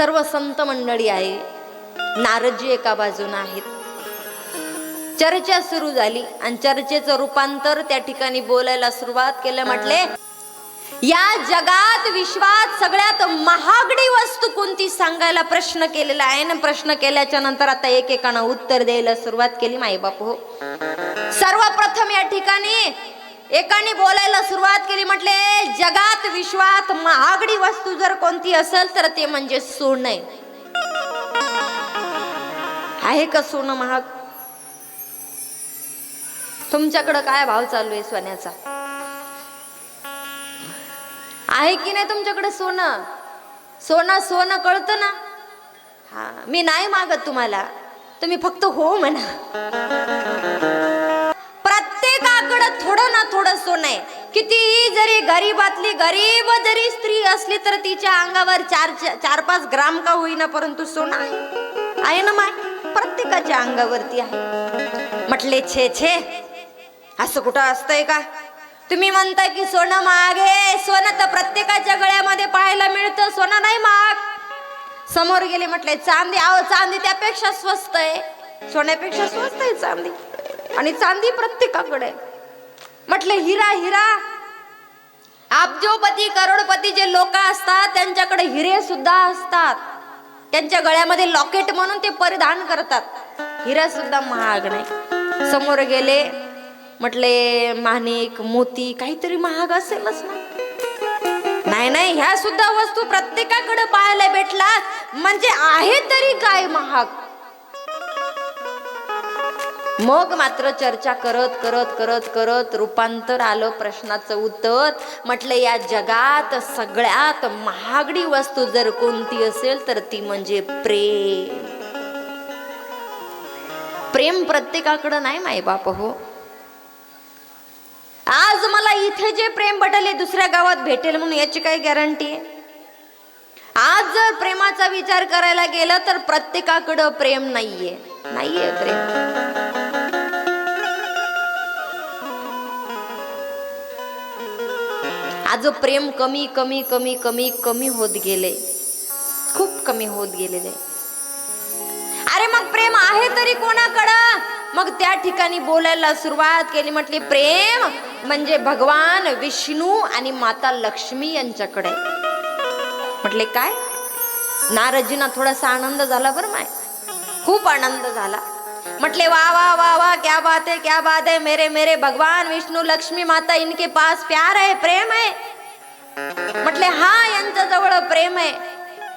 सर्व संत मंडळी आहे, नारदजी एका बाजून आहेत. चर्चा सुरू झाली आणि चर्चेचं रूपांतर त्या ठिकाणी बोलायला सुरुवात केलं. म्हटले, या जगात विश्वात सगळ्यात महागडी वस्तू कोणती सांगायला प्रश्न केलेला आहे ना. प्रश्न केल्याच्या नंतर आता एकेकानं उत्तर द्यायला सुरुवात केली. माईबाप हो, सर्वप्रथम या ठिकाणी एकाने बोलायला सुरुवात केली. म्हटले, जगात विश्वात महागडी वस्तू जर कोणती असेल तर ते म्हणजे सोनं आहे. का सोनं महाग? तुमच्याकडं काय भाव चालू आहे सोन्याचा? आहे की नाही तुमच्याकडे सोनं? सोनं कळतं ना. हा, मी नाही मागत तुम्हाला, तुम्ही फक्त हो म्हणा. प्रत्येकाकडे थोडं ना थोडं सोनं आहे. कितीही जरी गरीबातली गरीब जरी स्त्री असली तर तिच्या अंगावर 4-5 ग्राम का होईना, परंतु सोनं आहे ना. माय प्रत्येकाच्या अंगावरती आहे. म्हटले, छे छे, असं कुठं असतंय का? तुम्ही म्हणताय की सोनं महाग आहे. सोनं तर प्रत्येकाच्या गळ्यामध्ये पाहायला मिळतं, सोनं नाही महाग. समोर गेले. म्हटले, चांदी. आहो, चांदी त्यापेक्षा स्वस्त आहे, सोन्यापेक्षा स्वस्त आहे चांदी. आणि चांदी प्रत्येकाकडे. म्हटले, हिरा. अब्जोपती करोडपती जे लोक असतात त्यांच्याकडे हिरे सुद्धा असतात. त्यांच्या गळ्यामध्ये लॉकेट म्हणून ते परिधान करतात. हिरा सुद्धा महाग नाही. समोर गेले. म्हटले, माणिक मोती काहीतरी महाग असेलच ना. नाही, ह्या सुद्धा वस्तू प्रत्येकाकडे पाहायला भेटला म्हणजे आहे तरी काय महाग. मग मात्र चर्चा करत रूपांतर आलं प्रश्नाचं उत्तर. म्हटलं, या जगात सगळ्यात महागडी वस्तू जर कोणती असेल तर ती म्हणजे प्रेम. प्रेम प्रत्येकाकडे नाही मायबाप हो. आज मला इथे जे प्रेम भेटले दुसऱ्या गावात भेटेल म्हणून याची काही गॅरंटी आहे? आज जर प्रेमाचा विचार करायला गेला तर प्रत्येकाकडं प्रेम नाहीये प्रेम. आज प्रेम कमी होत गेले, खूप कमी होत गेलेले. अरे मग प्रेम आहे तरी कोणाकडं? मग त्या ठिकाणी बोलायला सुरुवात केली. म्हटली, प्रेम म्हणजे भगवान विष्णू आणि माता लक्ष्मी यांच्याकडे. म्हटले, काय? नारदजींना थोडासा आनंद झाला बरं माय, खूप आनंद झाला. म्हटले, वा क्या बात है मेरे भगवान विष्णू लक्ष्मी माता, इनके पास प्यार है, प्रेम है. म्हटले, हा, यांच्या जवळ प्रेम आहे.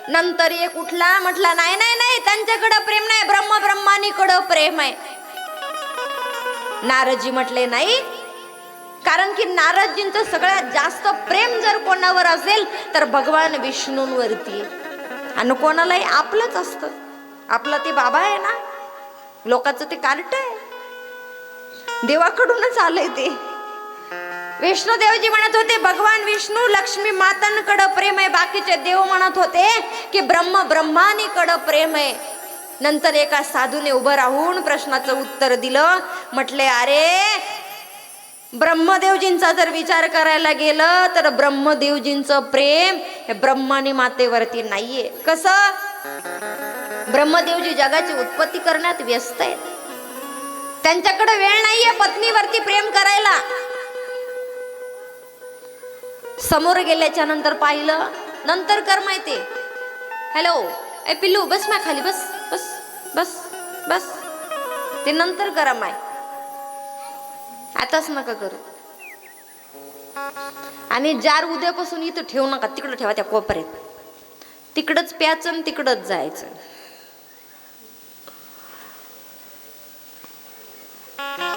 नंतर एक उठला. म्हटला, नाही, त्यांच्याकडे प्रेम नाही, ब्रह्मानीकडे प्रेम आहे. नारदजी म्हटले, नाही, कारण की नारदजींचं सगळ्यात जास्त प्रेम जर कोणावर असेल तर भगवान विष्णूंवरती. आणि कोणालाही आपलंच असतं. आपलं ते बाबा आहे ना, लोकांचं ते कार्ट आहे, देवाकडूनच आलंय ते. विष्णुदेवजी म्हणत होते भगवान विष्णू लक्ष्मी मातांकडे प्रेम आहे. बाकीचे देव म्हणत होते की ब्रह्मानीकडे प्रेम आहे. नंतर एका साधूने उभं राहून प्रश्नाचं उत्तर दिलं. म्हटले, अरे, ब्रह्मदेवजींचा जर विचार करायला गेलं तर ब्रह्मदेवजींचं प्रेम हे ब्रह्मानी मातेवरती नाहीये. कसं? ब्रह्मदेवजी जगाची उत्पत्ती करण्यात व्यस्त आहेत. त्यांच्याकडे वेळ नाहीये पत्नीवरती प्रेम करायला. समोर गेल्याच्या नंतर पाहिलं. नंतर कर माहिती. हॅलो, ए पिल्लू, बस माय खाली, बस बस बस बस. ते नंतर करा माय, आताच नका करू. आणि जार उद्यापासून इथं ठेवू नका, तिकडं ठेवा त्या कोपऱ्यात. तिकडच प्यायचं, तिकडच जायचं.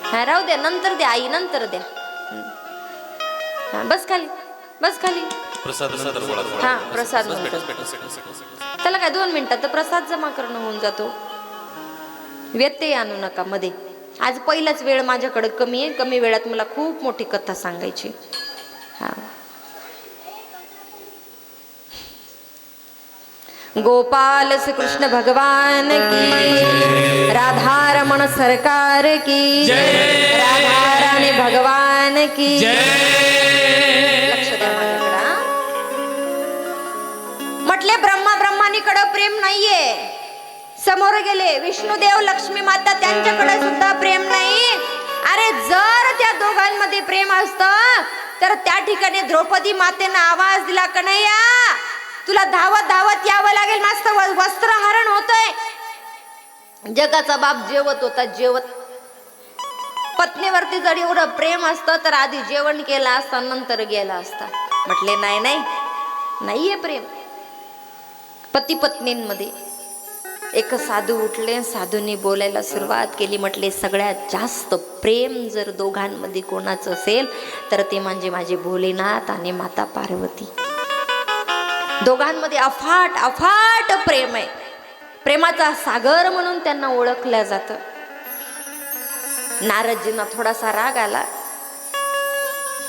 हा, राहू द्या, नंतर द्या आई, नंतर द्या. बस खाली, बस खाली. हा, प्रसाद. त्याला काय 2 मिनिटात तर प्रसाद जमा करणं होऊन जातो. व्यत्यय आणू नका मध्ये. आज पहिलाच वेळ माझ्याकडे कमी आहे. कमी वेळात मला खूप मोठी कथा सांगायची. हा, गोपाल श्री कृष्ण भगवान की, राधारमण सरकार की, राधा राणी भगवान की. लक्ष द्या माझ्याकडे. म्हटले, ब्रह्मानी कोणीकडे प्रेम नाहीये. समोर गेले विष्णुदेव लक्ष्मी माता, त्यांच्याकडे सुद्धा प्रेम नाही. अरे जर त्या दोघांमध्ये प्रेम असतं तर त्या ठिकाणी द्रौपदी मातेनं आवाज दिला, कन्हैया तुला धावत धावत यावं लागेल, मस्त वस्त्रहरण होतंय. जगाचा बाप जेवत होता, जेवत. पत्नीवरती जर एवढं प्रेम असतं तर आधी जेवण केलं असतं, नंतर गेला असता. म्हटले नाही नाही, नाहीये प्रेम पती पत्नींमध्ये. एक साधू उठले, साधूंनी बोलायला सुरुवात केली. म्हटले सगळ्यात जास्त प्रेम जर दोघांमध्ये कोणाचं असेल तर ते म्हणजे माझे भोलेनाथ आणि माता पार्वती. दोघांमध्ये अफाट अफाट प्रेम आहे. प्रेमाचा सागर म्हणून त्यांना ओळखलं जातं. नारदजींना थोडासा राग आला.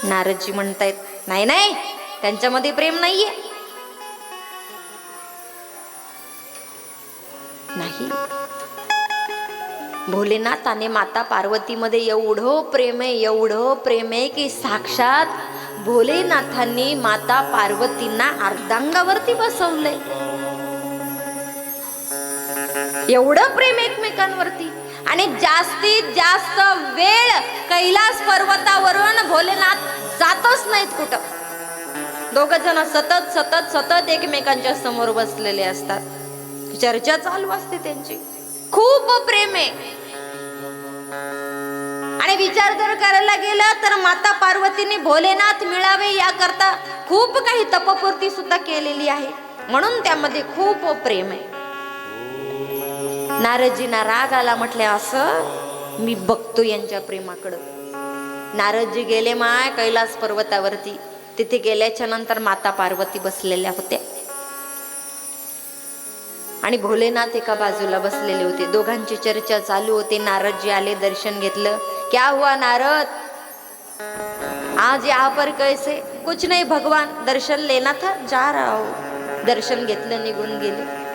नारदजी म्हणतायत नाही नाही, त्यांच्यामध्ये प्रेम नाहीये. नाही, भोलेनाथ आणि माता पार्वतीमध्ये एवढं प्रेम आहे, एवढं प्रेम आहे की साक्षात भोलेनाथांनी माता पार्वतींना अर्धांगावरती बसवलंय. एवढं प्रेम एकमेकांवरती. आणि जास्तीत जास्त वेळ कैलास पर्वतावरून भोलेनाथ जातच नाहीत कुठं. दोघ जण सतत सतत सतत एकमेकांच्या समोर बसलेले असतात. चर्चा चालू असते त्यांची. खूप प्रेम आहे. आणि विचार जर करायला गेलं तर माता पार्वतीने भोलेनाथ मिळावे याकरता खूप काही तपपूर्ती सुद्धा केलेली आहे, म्हणून त्यामध्ये खूप प्रेम आहे. नारदजींना राग आला. म्हटले असं मी बघतो यांच्या प्रेमाकडं. नारदजी गेले माय कैलास पर्वतावरती. तिथे गेल्याच्या नंतर माता पार्वती बसलेल्या होत्या आणि भोलेनाथ एका बाजूला बसलेले होते. दोघांची चर्चा चालू होती. नारदजी आले, दर्शन घेतलं. क्या हुआ नारद, आज यहाँ पर कैसे? कुछ नहीं भगवान, दर्शन लेना था, जा रहा हूं. दर्शन घेतलं, निघून गेले.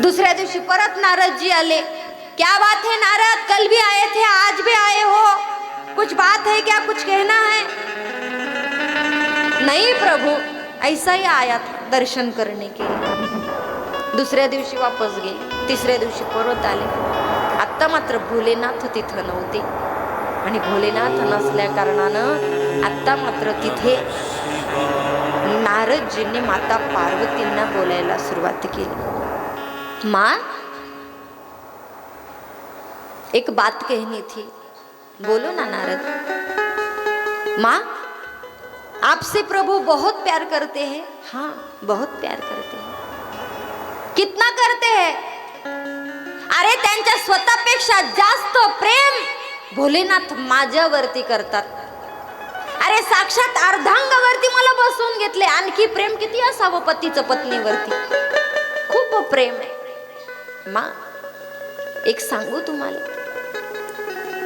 दुसऱ्या दिवशी परत नारदजी आले. क्या बात है नारद, कल भी आए थे आज भी आए हो, कुछ बात है क्या, कुछ कहना है? नहीं प्रभु, ऐसा ही आया था दर्शन करने के लिए. दुसऱ्या दिवशी वापस गेले. तिसऱ्या दिवशी परत आले. आत्ता मात्र भोलेनाथ तिथं नव्हते आणि भोलेनाथ नसल्या कारणानं आत्ता मात्र तिथे नारदजींनी माता पार्वतींना बोलायला सुरुवात केली. माँ, एक बात कहनी थी. बोलो ना नारद. माँ, आपसे प्रभु बहुत प्यार करते हैं. हाँ, बहुत प्यार करते हैं. कितना करते हैं? अरे त्यांच्या स्वतःपेक्षा जास्त प्रेम भोलेनाथ माझ्यावरती करतात. अरे साक्षात अर्धांगावरती मला बसवून घेतले. आणखी प्रेम किती असावं पतीचं पत्नीवरती. खूप प्रेम आहे. मा, एक सांगू तुम्हाला,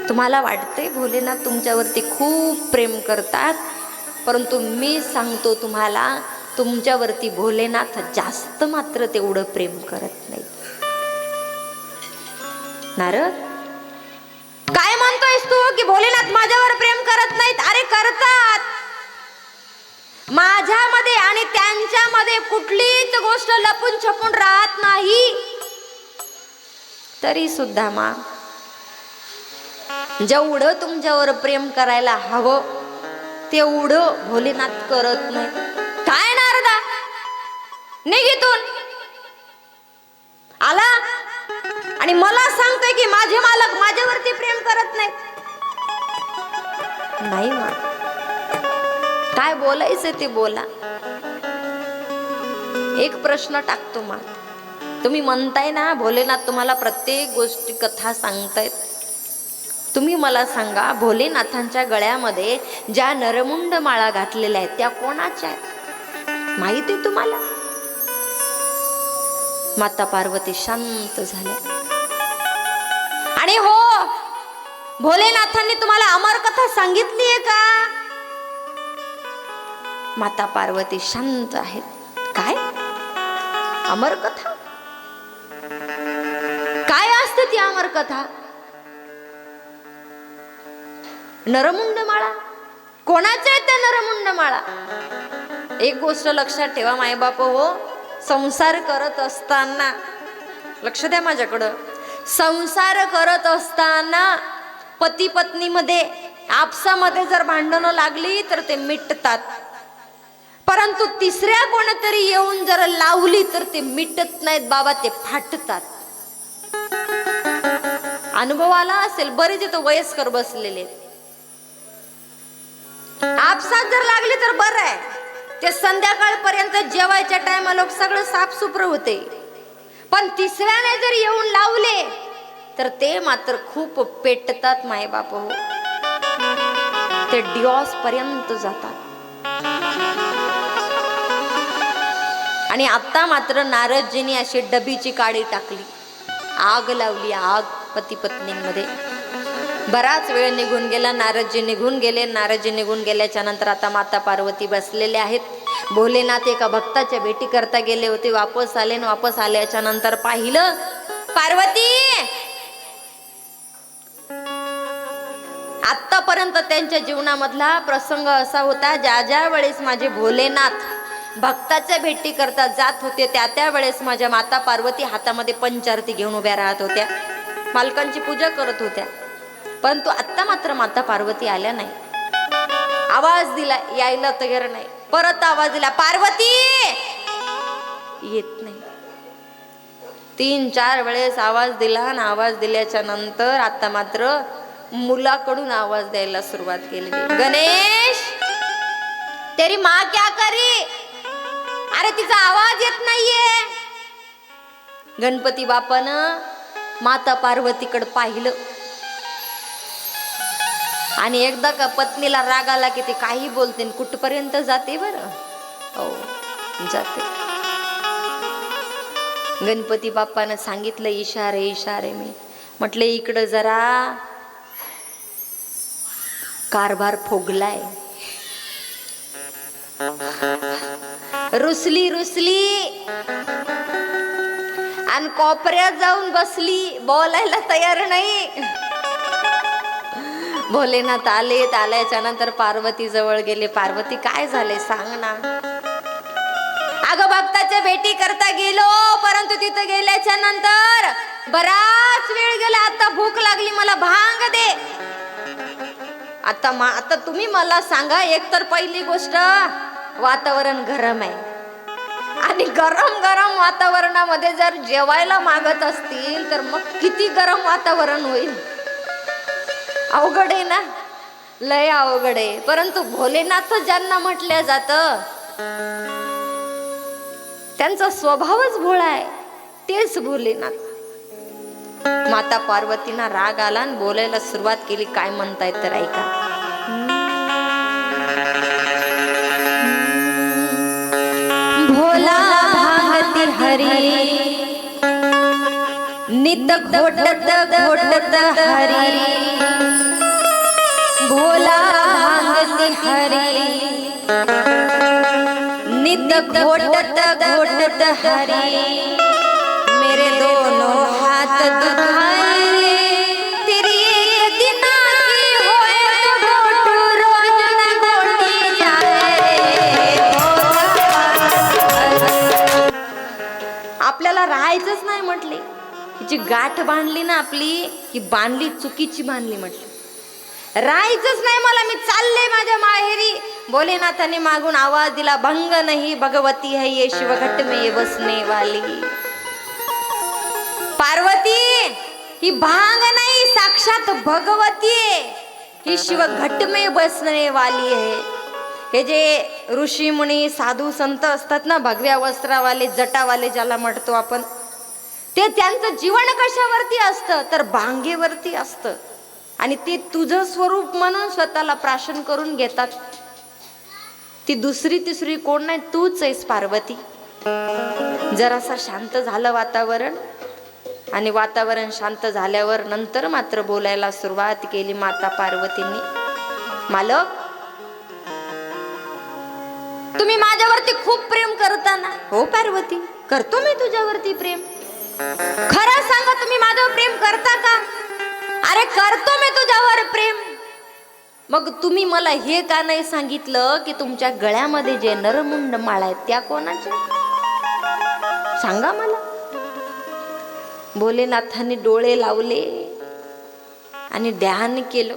तुम्हाला वाटते भोलेनाथ तुमच्यावरती खूप प्रेम करतात, परंतु मी सांगतो तुम्हाला, तुमच्यावरती भोलेनाथ जास्त मात्र तेवढं प्रेम करत नाही. नारद, काय म्हणतोयस तू की भोलेनाथ माझ्यावर प्रेम करत नाहीत? अरे करतात. माझ्यामध्ये आणि त्यांच्यामध्ये कुठलीच गोष्ट लपून छपून राहत नाही. तरी सुद्धा मा, जेवढं तुमच्यावर प्रेम करायला हवं तेवढं भोलेनाथ करत नाही. काय नारदा, निघितून आला आणि मला सांगतोय की माझे मालक माझ्यावरती प्रेम करत नाहीत. नाही मा, काय बोलायचं ते बोला. एक प्रश्न टाकतो मा, तुम्ही म्हणताय ना भोलेनाथ तुम्हाला प्रत्येक गोष्टी कथा सांगतायत. तुम्ही मला सांगा, भोलेनाथांच्या गळ्यामध्ये ज्या नरमुंड माळा घातलेल्या आहेत त्या कोणाच्या आहेत? माहिती आहे तुम्हाला? माता पार्वती शांत झाल्या. आणि हो, भोलेनाथांनी तुम्हाला अमर कथा सांगितली आहे का? माता पार्वती शांत आहेत. काय अमर कथा? काय असते ती अमर कथा? नरमुंड माळा कोणाच्या आहेत त्या नरमुंड माळा? एक गोष्ट लक्षात ठेवा मायबाप हो, संसार करत असताना, लक्ष द्या माझ्याकडं, संसार करत असताना पती पत्नीमध्ये आपसामध्ये जर भांडणं लागली तर ते मिटतात, परंतु तिसऱ्या कोणतरी येऊन जर लावली तर ते मिटत नाहीत बाबा, ते फाटतात. अनुभव आला असेल, बरेच इथं वयस्कर बसलेले. आपसात जर लागली तर बरं आहे, ते संध्याकाळपर्यंत जेवायच्या टायमाला सगळं साफसुफर होते, पण तिसऱ्याने जर येऊन लावले तर ते मात्र खूप पेटतात माय बाप हो, ते डिवॉर्स पर्यंत जातात. आणि आता मात्र नारदजींनी अशी डबीची काडी टाकली, आग लावली, आग पती पत्नींमध्ये. बराच वेळ निघून गेला, नारदजी निघून गेले. नारदजी निघून गेल्याच्या नंतर आता माता पार्वती बसलेले आहेत. भोलेनाथ एका भक्ताच्या भेटी करता गेले होते, वापस आले. वापस आल्याच्या नंतर पाहिलं, पार्वती आतापर्यंत त्यांच्या जीवनामधला प्रसंग असा होता, ज्या ज्या वेळेस माझे भोलेनाथ भक्ताच्या भेटी करता जात होते त्या वेळेस माझ्या माता पार्वती हातामध्ये पंचारती घेऊन उभ्या राहत होत्या, मालकांची पूजा करत होत्या. परंतु आता मात्र माता पार्वती आल्या नाही. आवाज दिला, यायला तयार नाही. परत आवाज दिला, पार्वती, येत नाही. 3-4 वेळेस आवाज दिला आणि आवाज दिल्याच्या नंतर आता मात्र मुलाकडून आवाज द्यायला सुरुवात केली, गणेश तेरी माँ क्या करी, अरे तिचा आवाज येत नाहीये. गणपती बापानं माता पार्वतीकडे पाहिलं आणि एकदा का पत्नीला राग आला की ते काही बोलते, कुठपर्यंत जाते बरं, हो जाते. गणपती बाप्पानं सांगितलं, इशारे इशारे. मी म्हटलं इकडं जरा कारभार फोगलाय. रुसली रुसली आणि कोपऱ्यात जाऊन बसली, बोलायला तयार नाही. भोलेनाथ आलेत. आल्याच्या नंतर पार्वती जवळ गेले, पार्वती काय झाले सांग ना. अगं भक्ताच्या भेटी करता गेलो, परंतु तिथं गेल्याच्या नंतर बराच वेळ गेला, आता भूक लागली, मला भांग दे. आता तुम्ही मला सांगा, एक तर पहिली गोष्ट वातावरण गरम आहे आणि गरम गरम वातावरणामध्ये जर जेवायला मागत असतील तर मग किती गरम वातावरण होईल. अवघड आहे ना, लय अवघड आहे. परंतु भोलेनाथ ज्यांना म्हटलं जातं त्यांचा स्वभावच भोळा आहे, तेच भोलेनाथ. माता पार्वतींना राग आला आणि बोलायला सुरुवात केली. काय म्हणतायत तर ऐका. भोला भांगती हरी, नित घोटत घोटत हरी. भोला भांगती हरी, नित घोटत घोटत हरी. मेरे दोनों हाथ दुखाए तेरी एक दिन की होए तो घोट रोज न घोटी जाए. आपल्याला राहायचंच नाही म्हटले, जी गाठ बांधली ना आपली, ही बांधली चुकीची बांधली म्हटली. राहायचंच नाही मला, मी चालले माझ्या माहेरी. भोलेनाथाने मागून आवाज दिला, भंग नहीं भगवती है ये शिव घट में बसने वाली. पार्वती ही भांग नाही, साक्षात भगवती आहे, ही शिव घट में बसने वाली है. हे जे ऋषी मुनी साधू संत असतात ना, भगव्या वस्त्रावाले, जटावाले ज्याला म्हणतो आपण, ते त्यांचं जीवन कशावरती असतं तर भांगेवरती असतं. आणि ते तुझं स्वरूप म्हणून स्वतःला प्राशन करून घेतात. ती दुसरी तिसरी कोण नाही, तूच आहेस पार्वती. जरासा शांत झालं वातावरण आणि वातावरण शांत झाल्यावर नंतर मात्र बोलायला सुरुवात केली माता पार्वतींनी. मालक, तुम्ही माझ्यावरती खूप प्रेम करता ना. हो पार्वती, करतो मी तुझ्यावरती प्रेम. खरं सांगा, तुम्ही माझ्यावर प्रेम करता का. अरे करतो मी तुझ्यावर प्रेम. मग तुम्ही मला हे का नाही सांगितलं की तुमच्या गळ्यामध्ये जे नरमुंड माळ आहेत त्या कोणाच्या. सांगा मला. भोलेनाथांनी डोळे लावले आणि ध्यान केलं.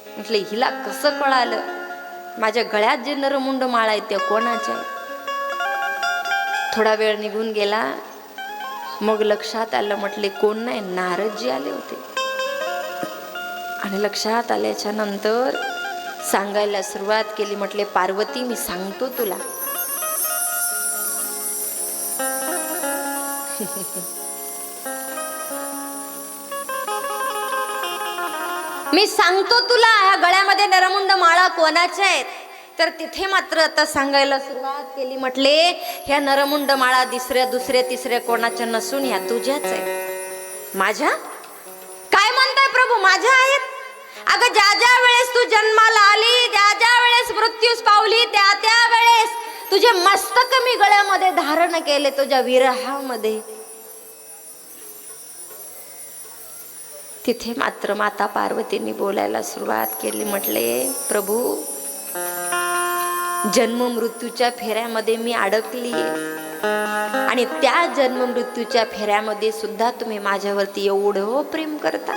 म्हटलं हिला कसं कळालं माझ्या गळ्यात जे नरमुंड माळा आहे त्या कोणाच्या आहे. थोडा वेळ निघून गेला. मग लक्षात आलं. म्हटले कोण नाही, नारदजी आले होते. आणि लक्षात आल्याच्या नंतर सांगायला सुरुवात केली. म्हटले पार्वती मी सांगतो तुला. मी सांगतो तुला ह्या गळ्यामध्ये नरमुंड माळा कोणाच्या आहेत. तर तिथे मात्र आता सांगायला सुरुवात केली. म्हटले ह्या नरमुंड माळा दुसऱ्या तिसऱ्या कोणाच्या नसून ह्या तुझ्याच आहेत. माझ्या? काय म्हणताय प्रभू माझ्या आहेत? अगं ज्या ज्या वेळेस तू जन्माला आली, ज्या ज्या वेळेस मृत्यूस पावली, त्या त्या वेळेस तुझे मस्तक मी गळ्यामध्ये धारण केले तुझ्या विरहामध्ये. तिथे मात्र माता पार्वतींनी बोलायला सुरुवात केली. म्हटले प्रभू जन्म मृत्यूच्या फेऱ्यामध्ये मी अडकली आणि त्या जन्म मृत्यूच्या फेऱ्यामध्ये सुद्धा तुम्ही माझ्यावरती एवढं प्रेम करता.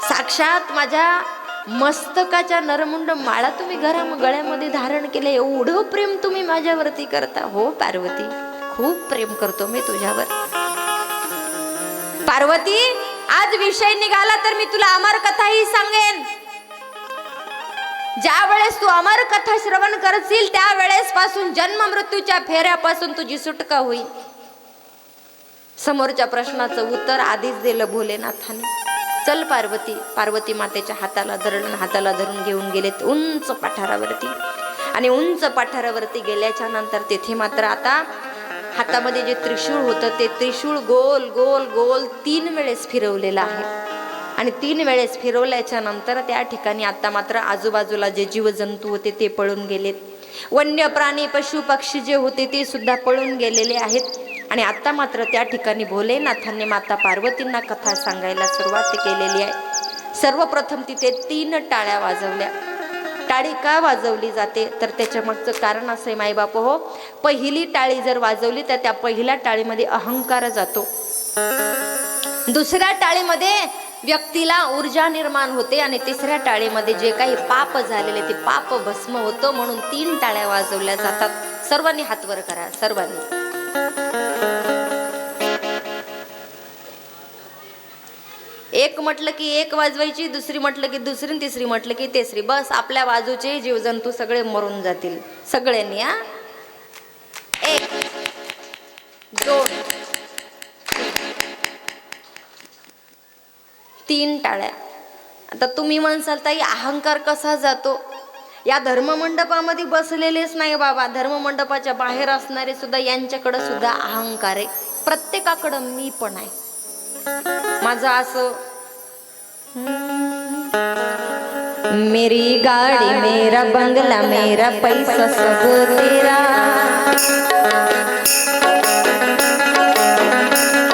साक्षात माझ्या मस्तकाच्या नरमुंड माळा तुम्ही गळ्यामध्ये धारण केले, एवढं प्रेम तुम्ही माझ्यावरती करता. हो पार्वती खूप प्रेम करतो मी तुझ्यावर. पार्वती आज विषय निघाला तर मी तुला अमर कथाही सांगेन. ज्या वेळेस तू अमर कथा श्रवण करशील त्या वेळेस पासून जन्म मृत्यूच्या फेऱ्यापासून तुझी सुटका होईल. समोरच्या प्रश्नाचं उत्तर आधीच दिलं भोलेनाथाने. चल पार्वती. पार्वती मातेच्या हाताला धरून घेऊन गेलेत उंच पठारावरती. आणि उंच पठारावरती गेल्याच्या नंतर तिथे मात्र आता हातामध्ये जे त्रिशूळ होतं ते त्रिशूळ गोल गोल गोल 3 वेळेस फिरवलेलं आहे. आणि 3 वेळेस फिरवल्याच्या नंतर त्या ठिकाणी आता मात्र आजूबाजूला जे जीवजंतू होते ते पळून गेलेत. वन्य प्राणी पशु पक्षी जे होते ते सुद्धा पळून गेलेले आहेत. आणि आता मात्र त्या ठिकाणी भोलेनाथांनी माता पार्वतींना कथा सांगायला सुरुवात केलेली आहे. सर्वप्रथम तिथे 3 टाळ्या वाजवल्या. टाळी का वाजवली जाते तर त्याच्या मागचं कारण असं आहे माईबाप हो. पहिली टाळी जर वाजवली तर त्या पहिल्या टाळीमध्ये अहंकार जातो. दुसऱ्या टाळीमध्ये व्यक्तीला ऊर्जा निर्माण होते आणि तिसऱ्या टाळीमध्ये जे काही पाप झालेले ते पाप भस्म होतं. म्हणून 3 टाळ्या वाजवल्या जातात. सर्वांनी हात वर करा. सर्वांनी एक म्हटलं की एक वाजवायची, दुसरी म्हटलं की दुसरी, तिसरी म्हटलं की तिसरी. बस आपल्या बाजूचे जीवजंतू सगळे मरून जातील. सगळ्यांनी हा 1 2 3 टाळ्या. आता तुम्ही म्हणसाल ताई अहंकार कसा जातो? या धर्ममंडपामध्ये बसलेलेच नाही बाबा, धर्ममंडपाच्या बाहेर असणारे सुद्धा यांच्याकडे सुद्धा अहंकार आहे. प्रत्येकाकडं मी पण आहे. माझं असं मेरी गाडी मेरा बंगला मेरा पैसा सब तेरा,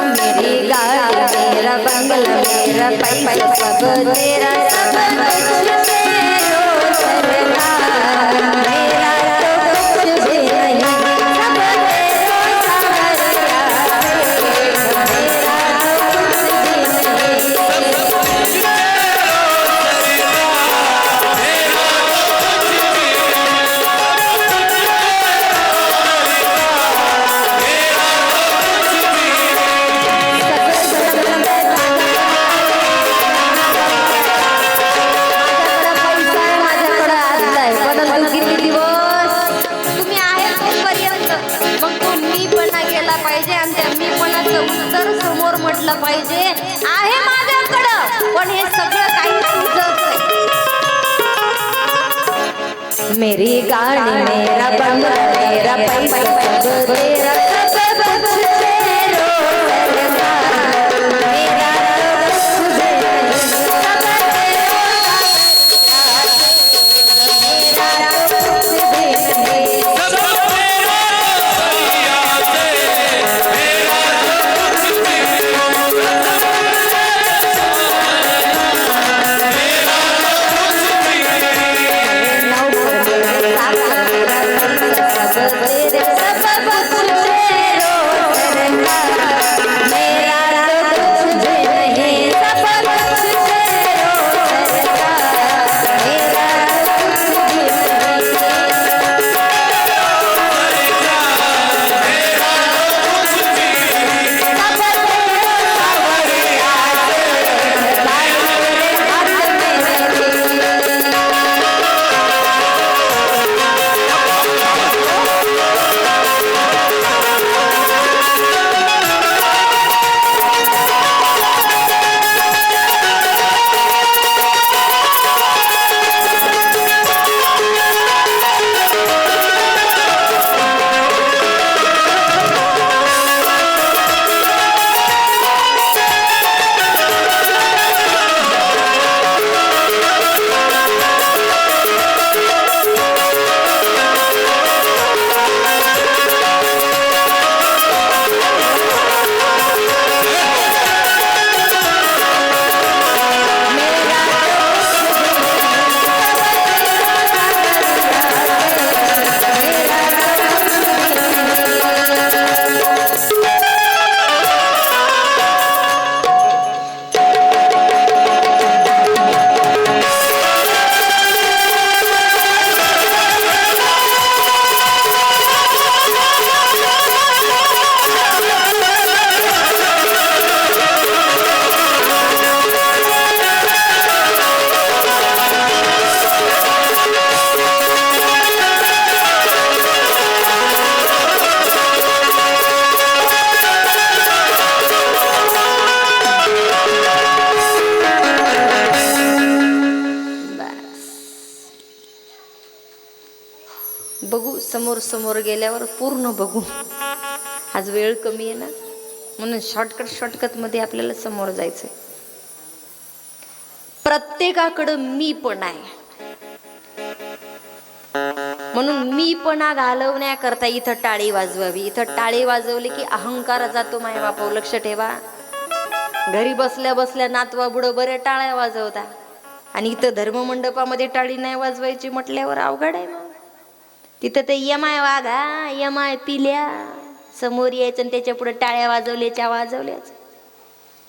मेरी गाड़ी मेरा बंगला मेरा पैसा सब तेरा, सब कुछ तेरो सरकार, मेरा तो कुछ भी नहीं, सब तेरो सहारा, मेरा तो कुछ भी नहीं। म्हटलं पाहिजे आहे माझ्याकडं, पण हे सगळं काही तुझंच आहे. मेरी गाडी मेरा बंगला मेरा पैसा सब तेरा, सब कुछ तेरो सरकार, मेरा तो कुछ भी नहीं, सब तेरो मेरा तो कुछ भी नहीं। सब कुछ समोर समोर गेल्यावर पूर्ण बघू. आज वेळ कमी आहे ना, म्हणून शॉर्टकट मध्ये आपल्याला समोर जायचंय. प्रत्येकाकडं मी पण आहे, म्हणून मी पणा घालवण्याकरता इथं टाळी वाजवावी. इथं टाळी वाजवली की अहंकार जातो माय बापा. लक्ष ठेवा, घरी बसल्या बसल्या नातवा बुडं बरे टाळ्या वाजवता, आणि इथं धर्ममंडपामध्ये टाळी नाही वाजवायची म्हटल्यावर अवघड आहे. मग तिथं ते यमाय वाघा यमाय पिल्या समोर यायचं आणि त्याच्या पुढे टाळ्या वाजवल्याच.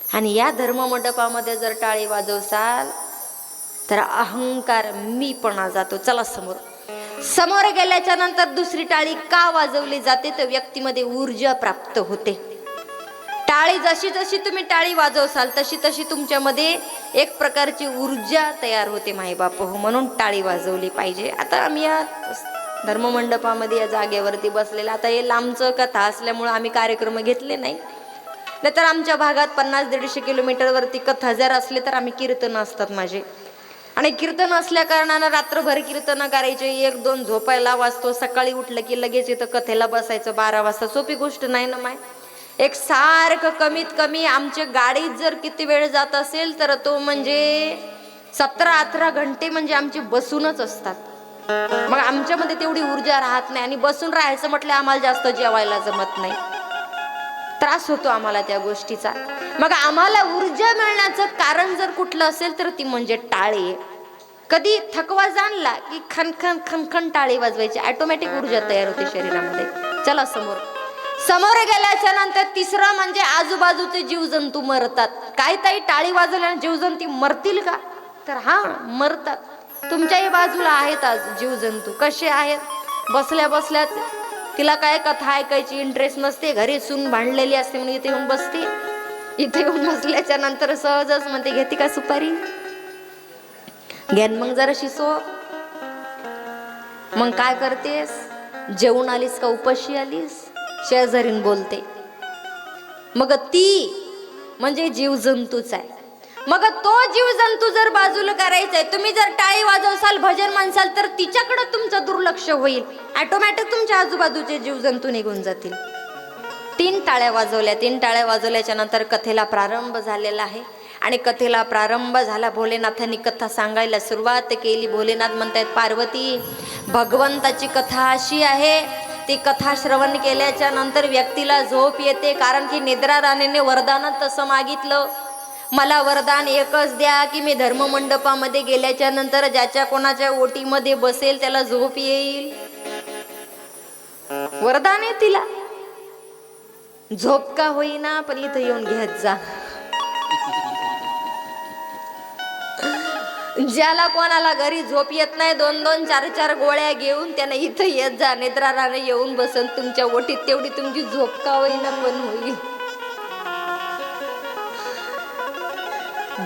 आणि या धर्ममंडपामध्ये जर टाळी वाजवसाल तर अहंकार मीपणा जातो. चला समोर गेल्याच्या नंतर दुसरी टाळी का वाजवली जाते तर व्यक्तीमध्ये ऊर्जा प्राप्त होते. टाळी जशी जशी तुम्ही टाळी वाजवसाल तशी तशी तुमच्यामध्ये एक प्रकारची ऊर्जा तयार होते मायबाप हो. म्हणून टाळी वाजवली पाहिजे. आता आम्ही या धर्ममंडपामध्ये या जागेवरती बसलेला, आता हे लांबचं कथा असल्यामुळं आम्ही कार्यक्रम घेतले नाही. नाहीतर आमच्या भागात 50-150 किलोमीटरवरती कथा जर असले तर आम्ही कीर्तन असतात माझे, आणि कीर्तन असल्या कारणानं रात्रभर कीर्तन करायचे. 1-2 झोपायला वाजतो, सकाळी उठलं की लगेच इथं कथेला बसायचं 12 वाजता. सोपी गोष्ट नाही ना माय. एक सारखं कमीत कमी आमच्या गाडीत जर किती वेळ जात असेल तर तो म्हणजे 17-18 घंटे म्हणजे आमचे बसूनच असतात. मग आमच्यामध्ये तेवढी ऊर्जा राहत नाही, आणि बसून राहायचं म्हटलं आम्हाला जास्त जेवायला जमत नाही, त्रास होतो आम्हाला त्या गोष्टीचा. मग आम्हाला ऊर्जा मिळण्याचं कारण जर कुठलं असेल तर ती म्हणजे टाळी. कधी थकवा जाणला की खनखन खनखन टाळी वाजवायची, ऑटोमॅटिक ऊर्जा तयार होते शरीरामध्ये. चला समोर गेल्याच्या नंतर तिसरं म्हणजे आजूबाजूचे जीवजंतू मरतात. काय ताई टाळी वाजवल्याने जीवजंतू मरतील का? तर हा, मरतात. तुमच्याही बाजूला आहेत आज जीवजंतू. कसे आहेत? बसल्या बसल्याच तिला काय कथा ऐकायची इंटरेस्ट नसते, घरी सून भांडलेली असते म्हणून इथे येऊन बसते. इथे येऊन बसल्याच्या नंतर सहजच म्हणते घेते का सुपारी, घ्यान मग जराशी सो. मग काय करतेस, जेवून आलीस का उपाशी आलीस, शेजारीन बोलते. मग ती म्हणजे जीवजंतूच आहे. मग तो जीवजंतू जर बाजूला करायचा आहे, तुम्ही जर टाळी वाजवसाल भजन म्हणसाल तर तिच्याकडे तुमचं दुर्लक्ष होईल. ऑटोमॅटिक तुमच्या आजूबाजूचे जीवजंतू निघून जातील. 3 टाळ्या वाजवल्याच्या नंतर कथेला प्रारंभ झालेला आहे. आणि कथेला प्रारंभ झाला, भोलेनाथांनी कथा सांगायला सुरुवात केली. भोलेनाथ म्हणतायत पार्वती, भगवंताची कथा अशी आहे, ती कथा श्रवण केल्याच्या नंतर व्यक्तीला झोप येते. कारण की निद्रा राणीने वरदानात तसं मागितलं, मला वरदान एकच द्या की मी धर्ममंडपामध्ये गेल्याच्या नंतर ज्याच्या कोणाच्या ओटीमध्ये बसेल त्याला झोप येईल. वरदान आहे तिला, झोप का होईना पण इथं येऊन घेत जा. ज्याला कोणाला घरी झोप येत नाही 2-2, 4-4 गोळ्या घेऊन त्याने इथं येत जा. निद्रा राणी येऊन बसन तुमच्या ओटीत, तेवढी तुमची झोप का होईना पण होईल.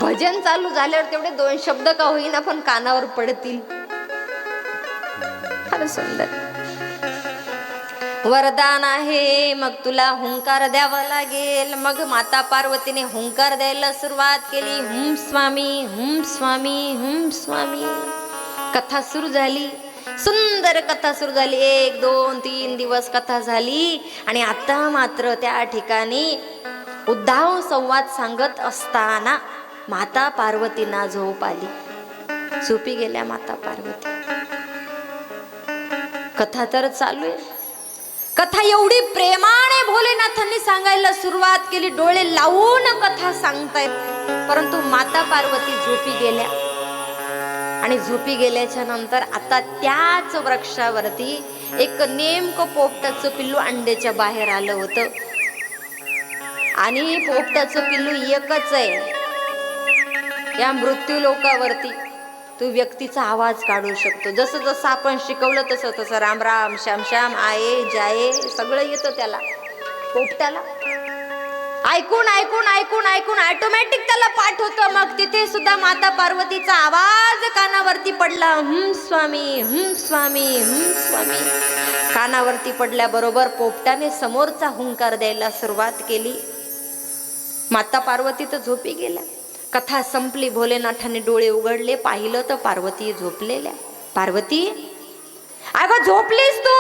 भजन चालू झाल्यावर तेवढे 2 शब्द का होईना पण कानावर पडतील. फार सुंदर वरदान आहे. मग तुला हुंकार द्यावा लागेल. मग माता पार्वतीने हुंकार द्यायला सुरुवात केली. हुम स्वामी, हुम स्वामी, हुम स्वामी. कथा सुरू झाली, सुंदर कथा सुरू झाली. 1, 2, 3 दिवस कथा झाली. आणि आता मात्र त्या ठिकाणी उद्धव संवाद सांगत असताना माता पार्वतींना झोप आली. झोपी गेल्या माता पार्वती. कथा तर चालू आहे. कथा एवढी प्रेमाने भोलेनाथांनी सांगायला सुरुवात केली, डोळे लावून कथा सांगतायत. परंतु माता पार्वती झोपी गेल्या. आणि झोपी गेल्याच्या नंतर आता त्याच वृक्षावरती एक नेमकं पोपटाचं पिल्लू अंड्याच्या बाहेर आलं होतं. आणि पोपटाचं पिल्लू एकच आहे. या मृत्यू लोकावरती तो व्यक्तीचा आवाज काढू शकतो. जसं जसं आपण शिकवलं तसं तसं राम राम, श्याम श्याम, आये जाये सगळं येतं त्याला, पोपटाला. ऐकून ऐकून ऐकून ऐकून ऑटोमॅटिक त्याला पाठ होतं. मग तिथे सुद्धा माता पार्वतीचा आवाज कानावरती पडला, हुम स्वामी, हुम स्वामी, हुम स्वामी. कानावरती पडल्याबरोबर पोपटाने समोरचा हुंकार द्यायला सुरुवात केली. माता पार्वती तर झोपी गेल्या. कथा संपली. भोलेनाथाने डोळे उघडले, पाहिलं तर पार्वती झोपलेल्या. पार्वती, अगं झोपलीस तू?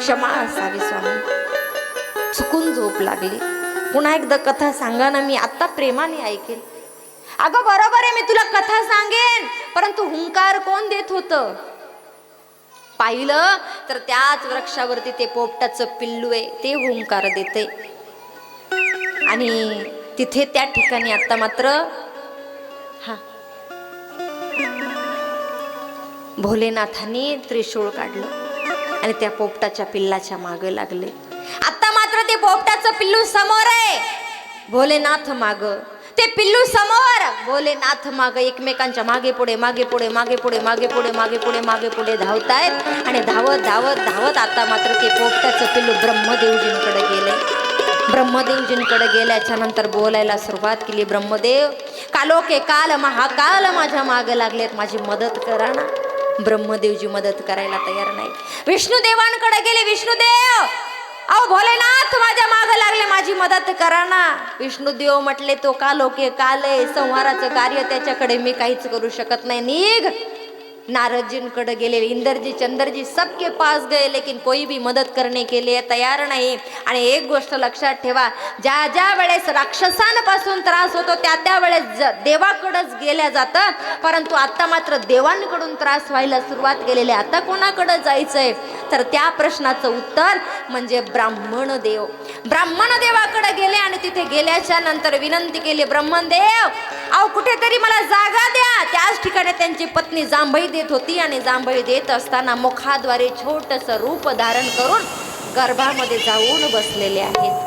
क्षमा असावी स्वामी, चुकून झोप लागली, पुन्हा एकदा कथा सांगा ना, मी आता प्रेमाने ऐकेल. अगं बरोबर आहे, मी तुला कथा सांगेन, परंतु हुंकार कोण देत होतं? पाहिलं तर त्याच वृक्षावरती ते पोपटाचं पिल्लू आहे, ते हुंकार देते. आणि तिथे त्या ठिकाणी आता मात्र भोलेनाथांनी त्रिशूळ काढलं आणि त्या पोपटाच्या पिल्लाच्या मागे लागले. आता मात्र ते पोपटाचं पिल्लू समोर आहे, भोलेनाथ माग, ते पिल्लू समोर, भोलेनाथ माग, एकमेकांच्या मागे पुढे मागे पुढे मागे पुढे मागे पुढे मागे पुढे मागे पुढे धावतायत. आणि धावत धावत धावत आता मात्र ते पोपटाचं पिल्लू ब्रह्मदेवजींकडे गेले. ब्रह्मदेवजींकडे गेल्याच्या नंतर बोलायला सुरुवात केली. ब्रह्मदेव, कालोखे काल महाकाल माझ्या मागे लागलेत, माझी मदत करा ना. ब्रह्मदेवजी मदत करायला तयार नाही. विष्णुदेवांकडे गेले. विष्णुदेव, अहो भोलेनाथ माझ्या मागे लागले, माझी मदत करा ना. विष्णुदेव म्हटले, तो कालोखे काल आहे, संहाराचं कार्य त्याच्याकडे मी काहीच करू शकत नाही, निघ. नारदजींकडे गेले. इंद्रजी चंद्रजी सबके पास गए, लेकिन कोई भी मदत करने के लिए तयार नाही. आणि एक गोष्ट लक्षात ठेवा, ज्या ज्या वेळेस राक्षसांपासून त्रास होतो त्या त्या वेळेस देवाकडेच गेल्या जातं, परंतु आता मात्र देवांकडून त्रास व्हायला सुरुवात केलेली. आता कोणाकडे जायचंय? तर त्या प्रश्नाचं उत्तर म्हणजे ब्राह्मण देव. ब्राह्मण देवाकडे गेले आणि तिथे गेल्याच्या नंतर विनंती केली, ब्रह्मदेव, अहो कुठेतरी मला जागा द्या. त्याच ठिकाणी त्यांची पत्नी जांभई देत होती आणि जांभई देत असताना मुखाद्वारे छोटस रूप धारण करून गर्भामध्ये जाऊन बसलेले आहेत.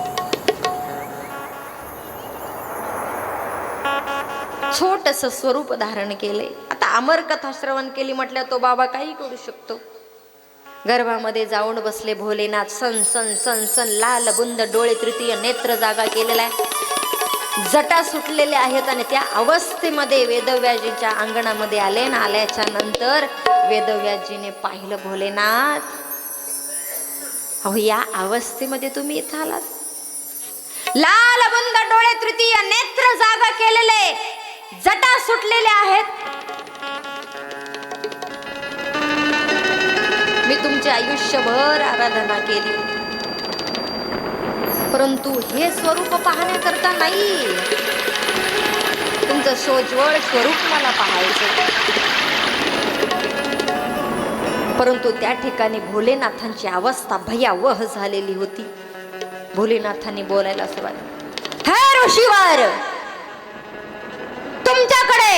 छोटस स्वरूप धारण केले. आता अमर कथा श्रवण केली म्हटल्या तो बाबा काही करू शकतो. गर्भामध्ये जाऊन बसले भोलेनाथ. सन सन सन सन लाल बुंद डोळे, तृतीय नेत्र जागा केलेला आहे, जटा सुटलेले आहेत. आणि त्या अवस्थेमध्ये वेदव्याजींच्या अंगणामध्ये आले ना. आल्याच्या नंतर वेदव्याजीने पाहिलं, भोलेनाथ, अहो या अवस्थेमध्ये तुम्ही इथं आलात. लाल बुंद डोळे, तृतीय नेत्र जागा केलेले, जटा सुटलेले आहेत. मी तुमचे आयुष्यभर आराधना केली, परंतु हे स्वरूप पाहण्याकरता नाही, तुमचं सोज्वळ स्वरूप मला पाहायचं. परंतु त्या ठिकाणी भोलेनाथांची अवस्था भयावह झालेली होती. भोलेनाथांनी बोलायला सुरुवात, हे ऋषीवर, तुमच्याकडे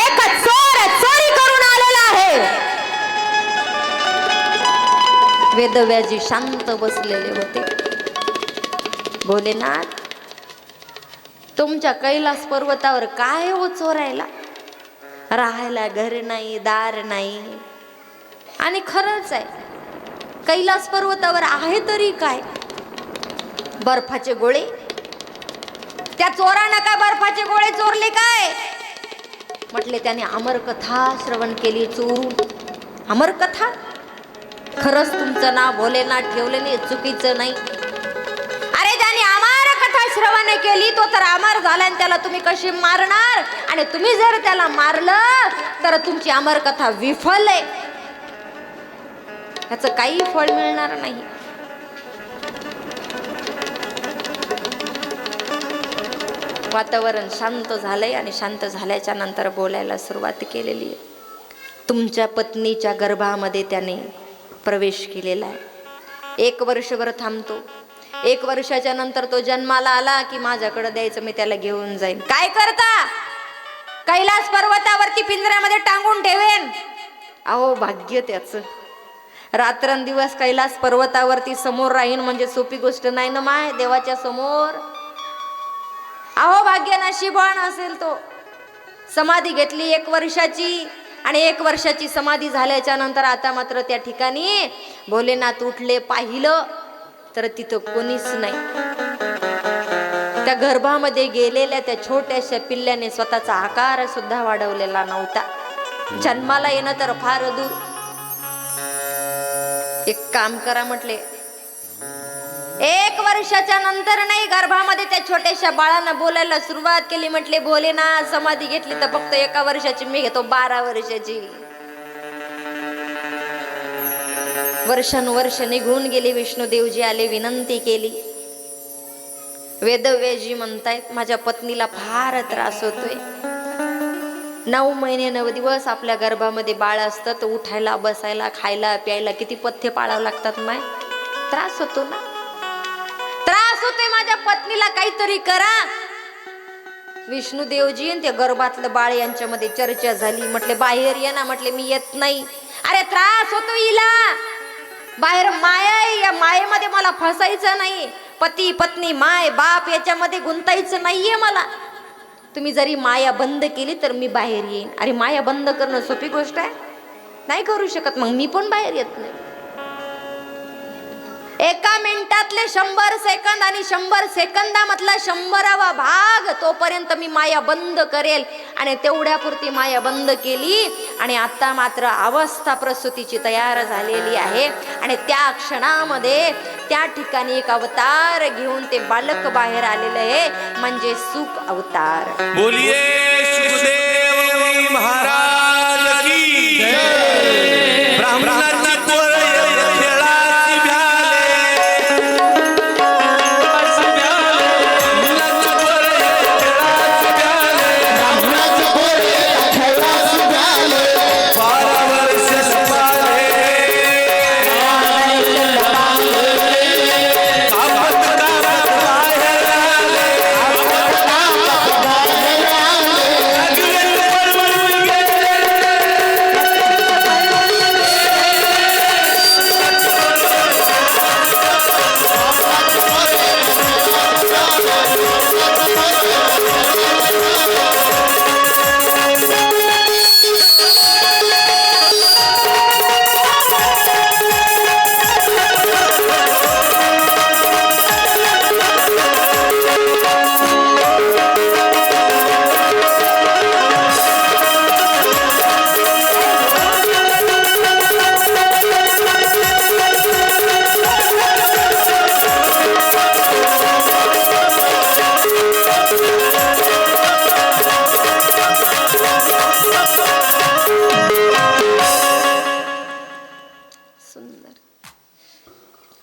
एक चोर चोरी करून आलेला आहे. वेदव्याजी शांत बसलेले होते. भोलेनाथ, तुमच्या कैलास पर्वतावर काय हो चोरायला? राहायला घर नाही, दार नाही. आणि खरंच आहे, कैलास पर्वतावर आहे तरी काय? बर्फाचे गोळे. त्या चोरानं काय बर्फाचे गोळे चोरले काय? म्हटले त्याने अमरकथा श्रवण केली चोरून. अमरकथा? खरंच तुमचं नाव भोलेनाथ ठेवले नाही, चुकीचं नाही. अरे ज्याने अमर कथा श्रवण केली तो तर अमर झाला, आणि त्याला तुम्ही कशी मारणार? आणि तुम्ही जर त्याला मारलं तर तुमची अमर कथा विफल आहे, त्याचं काही फळ मिळणार नाही. वातावरण शांत झालंय आणि शांत झाल्याच्या नंतर बोलायला सुरुवात केलेली आहे. तुमच्या पत्नीच्या गर्भामध्ये त्याने प्रवेश केलेला आहे. 1 वर्षभर थांबतो. 1 वर्षाच्या नंतर तो जन्माला आला की माझ्याकडे द्यायचं, मी त्याला घेऊन जाईन. काय करता? कैलास पर्वतावरती पिंजऱ्यामध्ये टांगून ठेवेन. अहो भाग्य त्याचं, रात्रंदिवस कैलास पर्वतावरती समोर राहीन म्हणजे सोपी गोष्ट नाही ना माय, देवाच्या समोर. अहो भाग्य नशीबवान असेल तो. समाधी घेतली 1 वर्षाची, आणि 1 वर्षाची समाधी झाल्याच्या नंतर आता मात्र त्या ठिकाणी भोलेनाथ उठले. पाहिलं तर तिथं कोणीच नाही. त्या गर्भामध्ये गेलेल्या त्या छोट्याशा पिल्ल्याने स्वतःचा आकार सुद्धा वाढवलेला नव्हता. जन्माला येणं तर फार दूर. एक काम करा म्हटले, 1 वर्षाच्या नंतर नाही, गर्भामध्ये त्या छोट्याशा बाळानं बोलायला सुरुवात केली. म्हटले भोलेनाथ, समाधी घेतली तर फक्त 1 वर्षाची, मी घेतो 12 वर्षाची. वर्षानुवर्ष निघून गेली. विष्णुदेवजी आले, विनंती केली. वेदव्यासजी म्हणतायत माझ्या पत्नीला फार त्रास होतोय. 9 महिने 9 दिवस आपल्या गर्भामध्ये बाळ असतं, तर उठायला बसायला खायला प्यायला किती पथ्य पाळावं लागतात. माय त्रास होतो ना, त्रास होतोय माझ्या पत्नीला, काहीतरी करा. विष्णुदेवजी आणि त्या गर्भातलं बाळ यांच्यामध्ये चर्चा झाली. म्हटले बाहेर ये ना. म्हटले मी येत नाही. अरे त्रास होतो हिला, बाहेर माया आहे, या मायेमध्ये मला फसायचं नाही. पती पत्नी माय बाप याच्यामध्ये गुंतायचं नाहीये मला. तुम्ही जरी माया बंद केली तर मी बाहेर येईन. अरे माया बंद करणं सोपी गोष्ट आहे? नाही करू शकत. मग मी पण बाहेर येत नाही. 1 मिनिटातले 100 सेकंद आणि 100 सेकंदामधला 100वा भाग तोपर्यंत मी माया बंद करेल. आणि तेवढ्यापुरती माया बंद केली. आणि आता मात्र अवस्था प्रसूतीची तयार झालेली आहे. आणि त्या क्षणामध्ये त्या ठिकाणी एक अवतार घेऊन ते बालक बाहेर आलेलं आहे, म्हणजे सुख अवतार. बोलिए सुखदेव महाराज की जय. ब्राह्मणांना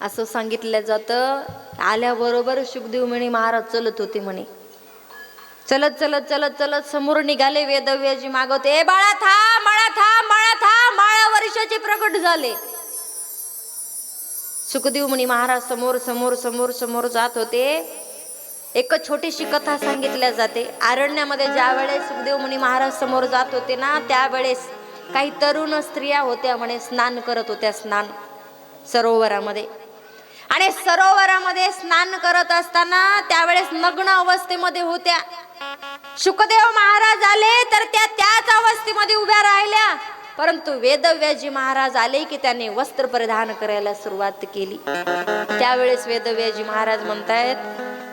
असं सांगितलं जातं. आल्याबरोबर सुखदेव म्हणे महाराज चलत होते म्हणे. चलत चलत चलत चलत समोर निघाले. वेदव्यासजी मागवते, ए बाळा थांब, बाळा थांब, बाळा थांब. 12 वर्षाचे प्रकट झाले. सुखदेव मुनी महाराज समोर समोर समोर समोर जात होते. एक छोटीशी कथा सांगितल्या जाते. अरण्यामध्ये ज्या वेळेस सुखदेव मुनी महाराज समोर जात होते ना, त्यावेळेस काही तरुण स्त्रिया होत्या म्हणे, स्नान करत होत्या, स्नान सरोवरामध्ये. आणि सरोवरामध्ये स्नान करत असताना त्यावेळेस नग्न अवस्थेमध्ये होत्या. सुखदेव महाराज आले तर त्या त्याच अवस्थेमध्ये उभ्या राहिल्या. परंतु वेदव्यासजी महाराज आले की त्याने वस्त्र परिधान करायला सुरुवात केली. त्यावेळेस वेदव्यासजी महाराज म्हणतायत,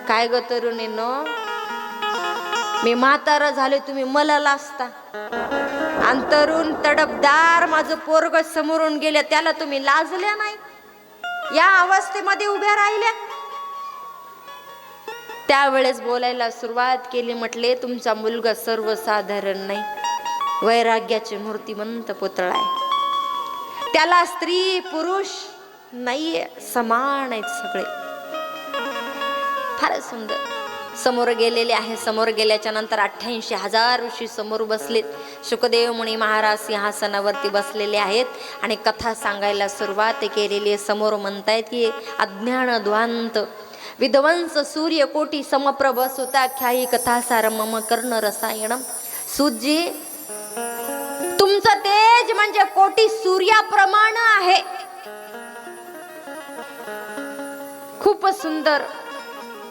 काय ग तरुणींनो, मी म्हातारा झाले, तुम्ही मला लाजता. आणि तरुण तडपदार माझं पोरग समोरून गेले, त्याला तुम्ही लाजल्या नाही, या अवस्थेमध्ये उभ्या राहिल्या. त्यावेळेस बोलायला सुरुवात केली. म्हटले तुमचा मुलगा सर्वसाधारण नाही, वैराग्याचे मूर्तिमंत पुतळा आहे. त्याला स्त्री पुरुष नाहीये, समान आहेत सगळे. फारच सुंदर. समोर गेलेले आहे. समोर गेल्याच्या नंतर 88,000 ऋषी समोर बसलेत. सुखदेव मुनी महाराज सिंहासनावरती बसलेले आहेत आणि कथा सांगायला सुरुवात केलेली आहे. समोर म्हणतायत की अज्ञान ध्वांत विध्वंस सूर्य कोटी समप्रभ सुताख्यायी कथासार मम कर्ण रसायनम. सूजी, तुमचं तेज म्हणजे कोटी सूर्याप्रमाण आहे. खूप सुंदर.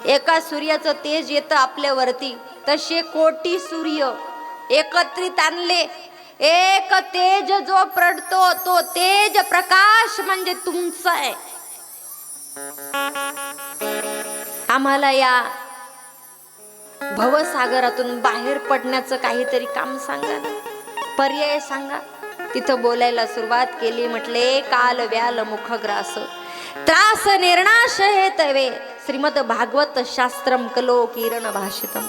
एका सूर्याचं तेज येतं आपल्यावरती, तसे कोटी सूर्य एकत्रित आणले. एक तेज जो पडतो तो तेज प्रकाश म्हणजे तुमचा आहे. आम्हाला या भवसागरातून बाहेर पडण्याचं काहीतरी काम सांगा, पर्याय सांगा. तिथं बोलायला सुरुवात केली. म्हटले काल व्याल मुखग्रास त्रास निर्णाश हे तवे श्रीमद भागवत शास्त्रम कलो किरण भाषितम.